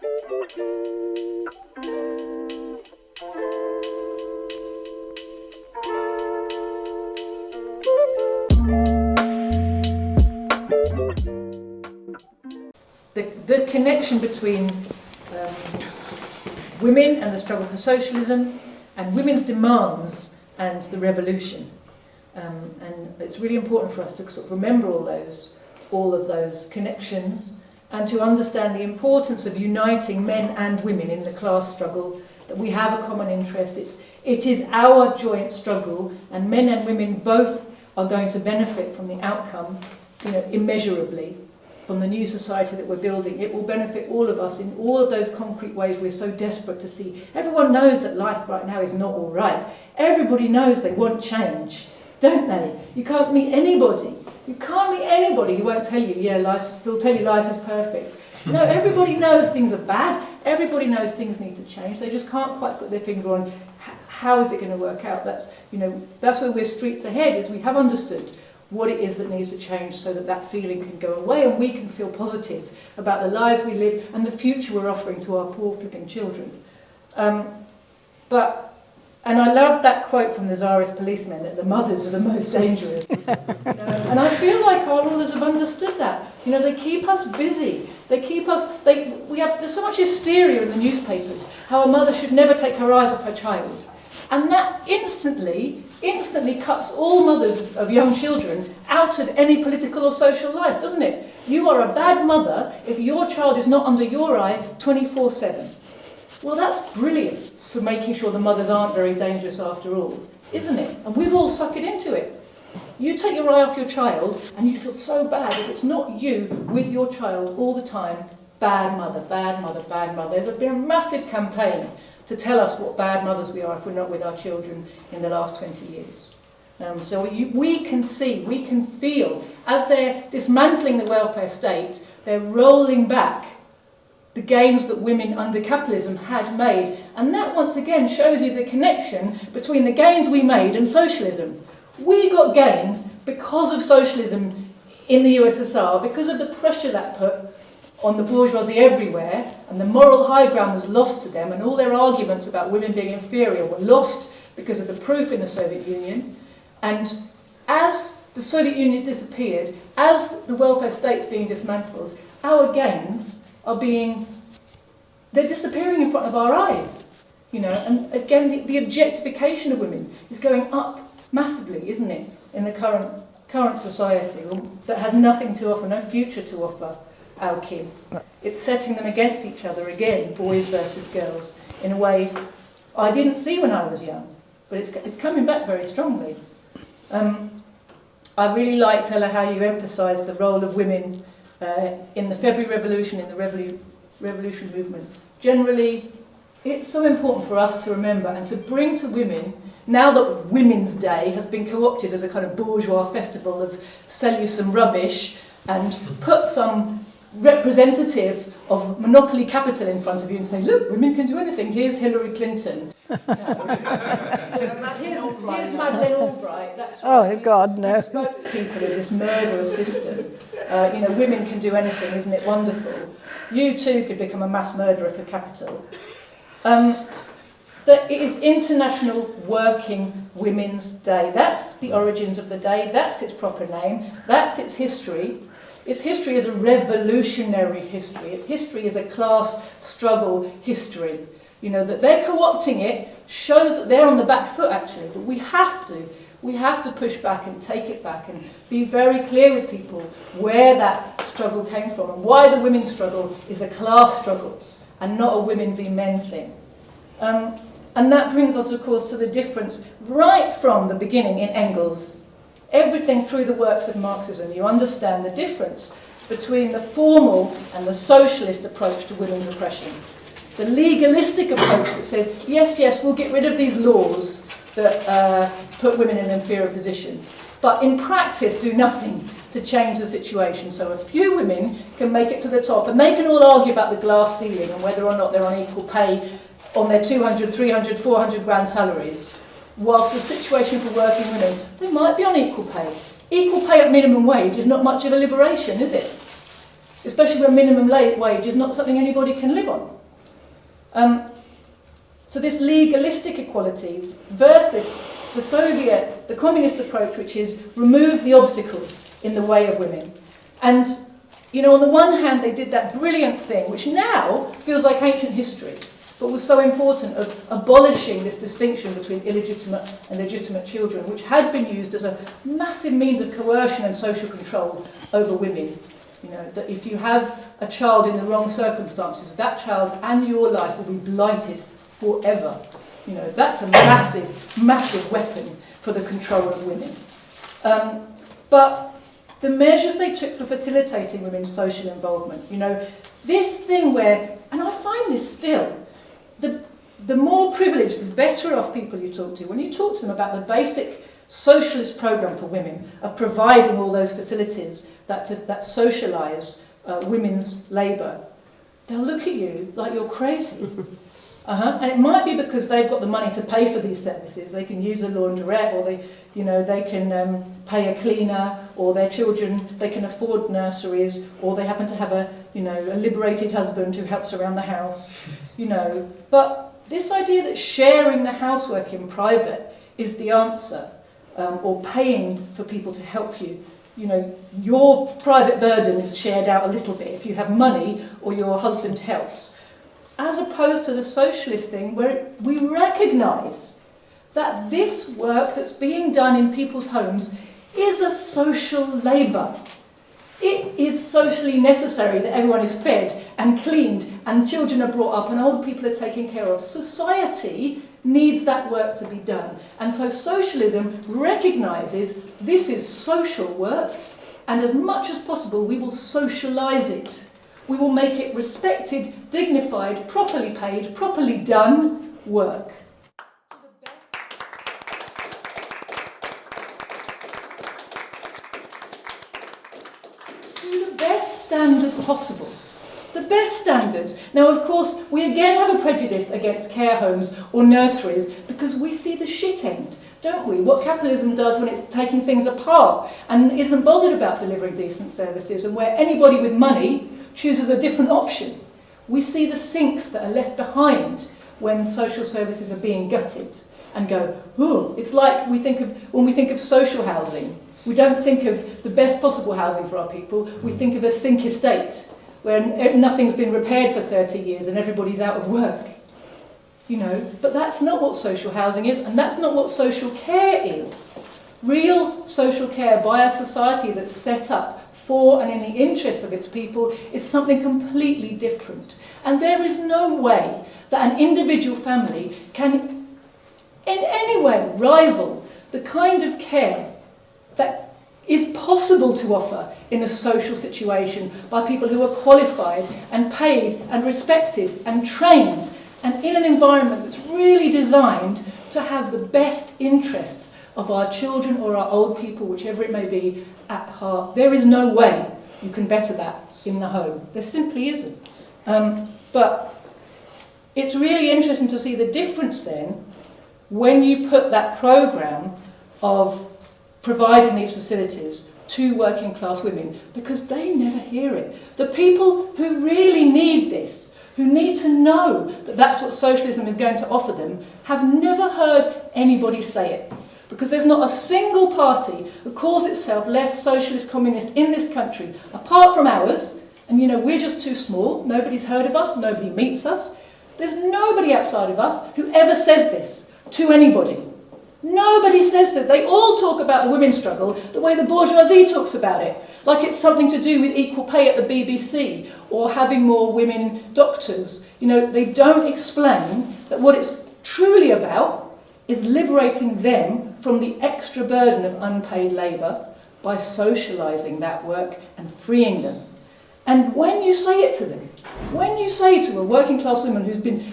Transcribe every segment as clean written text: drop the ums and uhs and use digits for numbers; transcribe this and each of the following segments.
The connection between women and the struggle for socialism and women's demands and the revolution. And it's really important for us to sort of remember all of those connections and to understand the importance of uniting men and women in the class struggle, that we have a common interest. It is our joint struggle, and men and women both are going to benefit from the outcome, immeasurably, from the new society that we're building. It will benefit all of us in all of those concrete ways we're so desperate to see. Everyone knows that life right now is not all right. Everybody knows they want change, don't they? You can't meet anybody. You can't meet anybody who won't tell you, who'll tell you life is perfect. No, everybody knows things are bad. Everybody knows things need to change. They just can't quite put their finger on how is it going to work out. That's where we're streets ahead, is we have understood what it is that needs to change so that feeling can go away and we can feel positive about the lives we live and the future we're offering to our poor flipping children. And I love that quote from the Tsarist policemen that the mothers are the most dangerous. And I feel like our rulers have understood that. They keep us busy. There's so much hysteria in the newspapers how a mother should never take her eyes off her child. And that instantly cuts all mothers of young children out of any political or social life, doesn't it? You are a bad mother if your child is not under your eye 24/7. Well, that's brilliant for making sure the mothers aren't very dangerous after all, isn't it? And we've all sucked it into it. You take your eye off your child and you feel so bad if it's not you with your child all the time. Bad mother, bad mother, bad mother. There's been a massive campaign to tell us what bad mothers we are if we're not with our children in the last 20 years. So we can see, we can feel, as they're dismantling the welfare state, they're rolling back the gains that women under capitalism had made. And that once again shows you the connection between the gains we made and socialism. We got gains because of socialism in the USSR, because of the pressure that put on the bourgeoisie everywhere, and the moral high ground was lost to them, and all their arguments about women being inferior were lost because of the proof in the Soviet Union. And as the Soviet Union disappeared, as the welfare state's being dismantled, our gains they're disappearing in front of our eyes. And again, the objectification of women is going up massively, isn't it, in the current society that has nothing to offer, no future to offer our kids. It's setting them against each other again, boys versus girls, in a way I didn't see when I was young, but it's coming back very strongly. I really liked, Ella, how you emphasised the role of women in the February Revolution, in the revolution movement. Generally, it's so important for us to remember and to bring to women, now that Women's Day has been co-opted as a kind of bourgeois festival of sell you some rubbish and put some representative of monopoly capital in front of you and say, look, women can do anything. Here's Hillary Clinton. Here's Madeleine Albright. That's right. Oh, God, no. Spokespeople of this murderous system. Women can do anything. Isn't it wonderful? You too could become a mass murderer for capital. That it is International Working Women's Day. That's the origins of the day. That's its proper name. That's its history. Its history is a revolutionary history. Its history is a class struggle history. That they're co-opting it shows that they're on the back foot, actually. But we have to push back and take it back and be very clear with people where that struggle came from and why the women's struggle is a class struggle and not a women v men thing. And that brings us, of course, to the difference right from the beginning in Engels. Everything through the works of Marxism, you understand the difference between the formal and the socialist approach to women's oppression. The legalistic approach that says, yes, we'll get rid of these laws that put women in an inferior position, but in practice do nothing to change the situation. So a few women can make it to the top, and they can all argue about the glass ceiling and whether or not they're on equal pay on their 200, 300, 400 grand salaries. Whilst the situation for working women, they might be on equal pay. Equal pay at minimum wage is not much of a liberation, is it? especially where minimum wage is not something anybody can live on. So this legalistic equality versus the communist approach, which is remove the obstacles in the way of women. And, you know, on the one hand, they did that brilliant thing, which now feels like ancient history, but was so important, of abolishing this distinction between illegitimate and legitimate children, which had been used as a massive means of coercion and social control over women. You know, that if you have a child in the wrong circumstances, that child and your life will be blighted forever. You know, that's a massive, massive weapon for the control of women. But the measures they took for facilitating women's social involvement, you know, this thing where, and I find this still, the more privileged, the better off people you talk to, when you talk to them about the basic socialist programme for women of providing all those facilities that socialise women's labour, they'll look at you like you're crazy. And it might be because they've got the money to pay for these services. They can use a laundrette, or they can pay a cleaner, or their children, they can afford nurseries, or they happen to have a liberated husband who helps around the house, you know. But this idea that sharing the housework in private is the answer, or paying for people to help you. You know, your private burden is shared out a little bit if you have money or your husband helps. As opposed to the socialist thing where we recognise that this work that's being done in people's homes is a social labour. It is socially necessary that everyone is fed and cleaned and children are brought up and older people are taken care of. Society needs that work to be done. And so socialism recognises this is social work, and as much as possible we will socialise it. We will make it respected, dignified, properly paid, properly done work. To the best standards possible. The best standards. Now, of course, we again have a prejudice against care homes or nurseries because we see the shit end, don't we? What capitalism does when it's taking things apart and isn't bothered about delivering decent services, and where anybody with money chooses a different option. We see the sinks that are left behind when social services are being gutted and go, ooh, it's like when we think of social housing, we don't think of the best possible housing for our people, we think of a sink estate where nothing's been repaired for 30 years and everybody's out of work. You know, but that's not what social housing is, and that's not what social care is. Real social care by a society that's set up for and in the interests of its people is something completely different. And there is no way that an individual family can in any way rival the kind of care that is possible to offer in a social situation by people who are qualified and paid and respected and trained, and in an environment that's really designed to have the best interests of our children or our old people, whichever it may be, at heart. There is no way you can better that in the home. There simply isn't. But it's really interesting to see the difference then when you put that programme of providing these facilities to working class women, because they never hear it. The people who really need this, who need to know that that's what socialism is going to offer them, have never heard anybody say it. Because there's not a single party that calls itself left, socialist, communist in this country, apart from ours, and you know, we're just too small, nobody's heard of us, nobody meets us. There's nobody outside of us who ever says this to anybody. Nobody says that. They all talk about the women's struggle the way the bourgeoisie talks about it, like it's something to do with equal pay at the BBC or having more women doctors. You know, they don't explain that what it's truly about is liberating them from the extra burden of unpaid labour by socialising that work and freeing them. And when you say it to them, when you say to a working class woman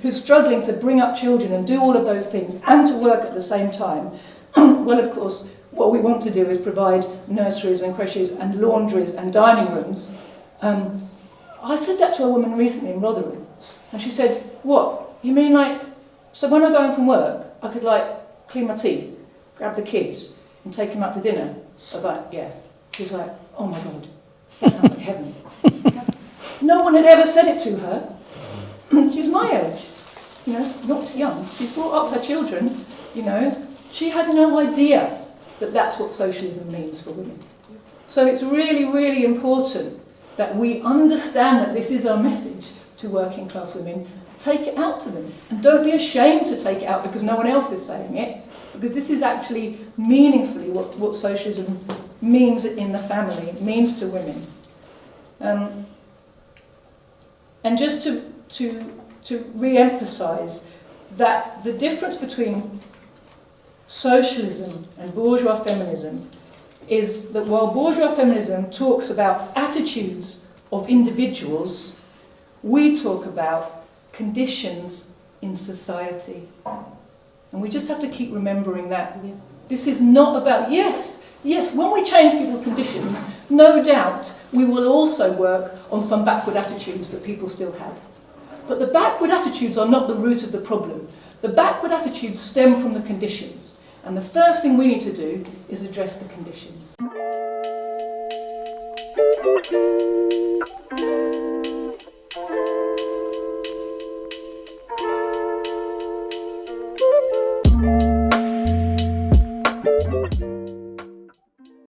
who's struggling to bring up children and do all of those things and to work at the same time, well, of course, what we want to do is provide nurseries and creches and laundries and dining rooms. I said that to a woman recently in Rotherham, and she said, what, you mean like, so when I go home from work, I could like clean my teeth, grab the kids and take them out to dinner? I was like, yeah. She was like, oh my God, that sounds like heaven. No one had ever said it to her. She was my age, you know, not young. She brought up her children, you know. She had no idea that that's what socialism means for women. So it's really, really important that we understand that this is our message to working class women. Take it out to them. And don't be ashamed to take it out because no one else is saying it. Because this is actually meaningfully what socialism means in the family, means to women. And just to re-emphasise that the difference between socialism and bourgeois feminism is that while bourgeois feminism talks about attitudes of individuals, we talk about conditions in society. And we just have to keep remembering that. This is not about, yes, when we change people's conditions, no doubt we will also work on some backward attitudes that people still have. But the backward attitudes are not the root of the problem. The backward attitudes stem from the conditions. And the first thing we need to do is address the conditions.